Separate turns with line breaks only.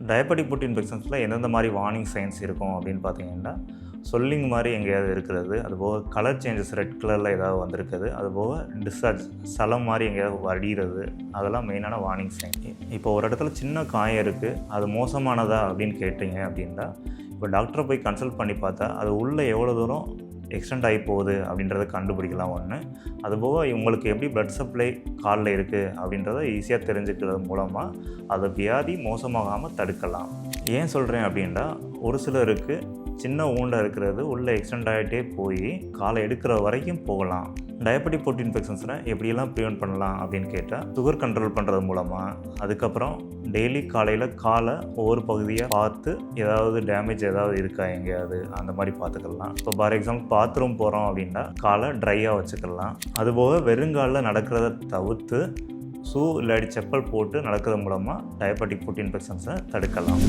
Diabetic food இன்ஃபெக்ஷன்ஸில் எந்தெந்த மாதிரி warning science இருக்கும் அப்படின்னு பார்த்தீங்கன்னா, சொல்லிங் மாதிரி எங்கேயாவது இருக்கிறது, அதுபோக கலர் சேஞ்சஸ் ரெட் கலரில் ஏதாவது வந்திருக்குது, அதுபோக டிஸ்சார்ஜ் சலம் மாதிரி எங்கேயாவது வடிகிறது, அதெல்லாம் மெயினான வார்னிங் சைன். இப்போ ஒரு இடத்துல சின்ன காயம் இருக்குது, அது மோசமானதா அப்படின்னு கேட்டிங்க அப்படின்னா, இப்போ டாக்டரை போய் கன்சல்ட் பண்ணி பார்த்தா அது உள்ளே எவ்வளோ தூரம் எக்ஸ்டெண்ட் ஆகி போகுது அப்படின்றத கண்டுபிடிக்கலாம் ஒன்று. அதுபோக இவங்களுக்கு எப்படி ப்ளட் சப்ளை காலில் இருக்குது அப்படின்றத ஈஸியாக தெரிஞ்சுக்கிறது மூலமாக அது வியாதி மோசமாகாமல் தடுக்கலாம். ஏன் சொல்கிறேன் அப்படின்னா, ஒரு சிலருக்கு சின்ன ஊண்டாக இருக்கிறது உள்ளே எக்ஸ்டெண்ட் ஆகிட்டே போய் காலை எடுக்கிற வரைக்கும் போகலாம். டயபெட்டிக் ஃபுட் இன்ஃபெக்ஷன்ஸில் எப்படியெல்லாம் ப்ரிவெண்ட் பண்ணலாம் அப்படின்னு கேட்டால், சுகர் கண்ட்ரோல் பண்ணுறது மூலமாக, அதுக்கப்புறம் டெய்லி காலையில் காலை ஒவ்வொரு பகுதியாக பார்த்து ஏதாவது டேமேஜ் ஏதாவது இருக்கா எங்கேயாவது அந்த மாதிரி பார்த்துக்கலாம். இப்போ ஃபார் எக்ஸாம்பிள் பாத்ரூம் போகிறோம் அப்படின்னா காலை ட்ரையாக வச்சுக்கலாம். அதுபோக வெறுங்காலில் நடக்கிறத தவிர்த்து ஷூ இல்லாட்டி செப்பல் போட்டு நடக்கிறது மூலமாக டயபெட்டிக் ஃபுட் இன்ஃபெக்ஷன்ஸை தடுக்கலாம்.